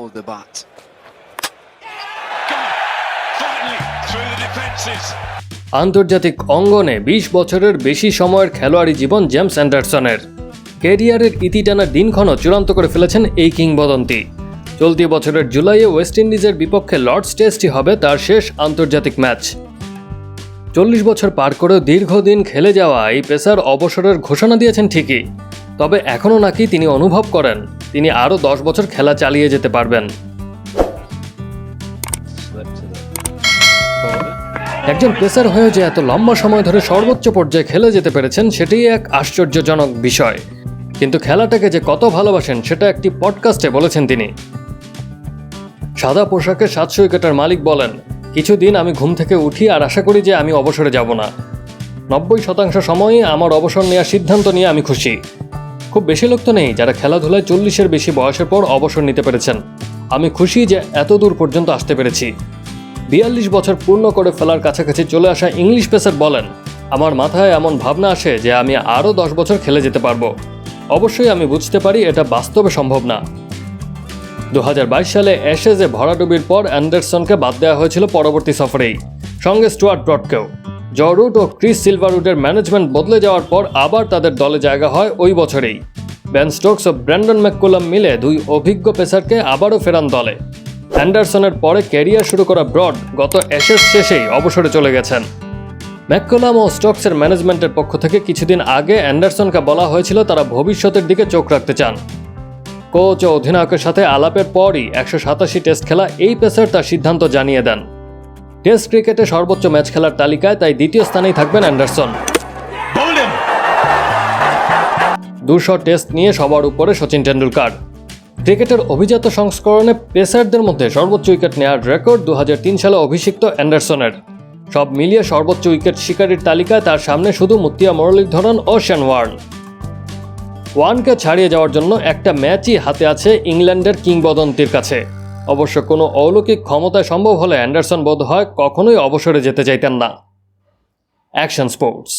of the bat. Finally, through the defences. আন্তর্জাতিক অঙ্গনে ২০ বছরের বেশি সময়ের খেলোয়াড়ি জীবন জেমস অ্যান্ডারসনের। ক্যারিয়ারের ইতি টানার দিনক্ষণও চূড়ান্ত করে ফেলেছেন এই কিংবদন্তি। চলতি বছরের জুলাইয়ে ওয়েস্ট ইন্ডিজের বিপক্ষে লর্ডস টেস্টই হবে তার শেষ আন্তর্জাতিক ম্যাচ। ৪০ বছর পার করেও দীর্ঘদিন খেলে যাওয়া এই পেসার অবসরের ঘোষণা দিয়েছেন ঠিকই, তবে এখনও নাকি তিনি অনুভব করেন তিনি আরও ১০ বছর খেলা চালিয়ে যেতে পারবেন। একজন পেসার হয়েও যে এত লম্বা সময় ধরে সর্বোচ্চ পর্যায়ে খেলে যেতে পেরেছেন সেটাই এক আশ্চর্যজনক বিষয়, কিন্তু খেলাটাকে যে কত ভালোবাসেন সেটা একটি পডকাস্টে বলেছেন তিনি। সাদা পোশাকে ৭০০ উইকেটের মালিক বলেন, কিছুদিন আমি ঘুম থেকে উঠি আর আশা করি যে আমি অবসরে যাব না। ৯০% সময়ই আমার অবসর নেওয়ার সিদ্ধান্ত নিয়ে আমি খুশি। খুব বেশি লোক তো নেই যারা খেলাধুলায় ৪০-এর বেশি বয়সের পর অবসর নিতে পেরেছেন। আমি খুশি যে এত দূর পর্যন্ত আসতে পেরেছি। ৪২ বছর পূর্ণ করে ফেলার কাছাকাছি চলে আসা ইংলিশ পেসার বলেন, আমার মাথায় এমন ভাবনা আসে যে আমি আরও ১০ বছর খেলে যেতে পারবো। অবশ্যই আমি বুঝতে পারি এটা বাস্তবে সম্ভব না। ২০২২ সালে অ্যাশেজে ভরাডুবির পর অ্যান্ডারসনকে বাদ দেওয়া হয়েছিল পরবর্তী সফরেই, সঙ্গে স্টুয়ার্ট ব্রডকেও। জ রুট ও ক্রিস সিলভারউডের ম্যানেজমেন্ট বদলে যাওয়ার পর আবার তাদের দলে জায়গা হয় ওই বছরেই। বেন স্টোকস ও ব্র্যান্ডন ম্যাককুলাম মিলে দুই অভিজ্ঞ পেসারকে আবারও ফেরান দলে। অ্যান্ডারসনের পরে ক্যারিয়ার শুরু করা ব্রড গত অ্যাশেজ শেষেই অবসরে চলে গেছেন। ম্যাককুলাম ও স্টোকসের ম্যানেজমেন্টের পক্ষ থেকে কিছুদিন আগে অ্যান্ডারসনকে বলা হয়েছিল তারা ভবিষ্যতের দিকে চোখ রাখতে চান। কোচ ও অধিনায়কের সাথে আলাপের পরই ১৮৭ টেস্ট খেলা এই পেসার তার সিদ্ধান্ত জানিয়ে দেন। টেস্ট ক্রিকেটে সর্বোচ্চ ম্যাচ খেলার তালিকায় তাই দ্বিতীয় স্থানেই থাকবেন অ্যান্ডারসন। ২০০ টেস্ট নিয়ে সবার উপরে সচিন টেন্ডুলকার। ক্রিকেটের অভিজাত সংস্করণে পেসারদের মধ্যে সর্বোচ্চ উইকেট নেওয়ার রেকর্ড ২০০৩ সালে অভিষিক্ত অ্যান্ডারসনের। সব মিলিয়ে সর্বোচ্চ উইকেট শিকারীর তালিকায় তার সামনে শুধু মুত্তিয়া মুরলীধরন ও শেন ওয়ার্ন। ওয়ার্নকে ছাড়িয়ে যাওয়ার জন্য একটা ম্যাচই হাতে আছে ইংল্যান্ডের কিংবদন্তির কাছে। অবশ্য কোনো অলৌকিক ক্ষমতায় সম্ভব হলে অ্যান্ডারসন বোধহয় কখনোই অবসরে যেতে চাইতেন না। Action sports.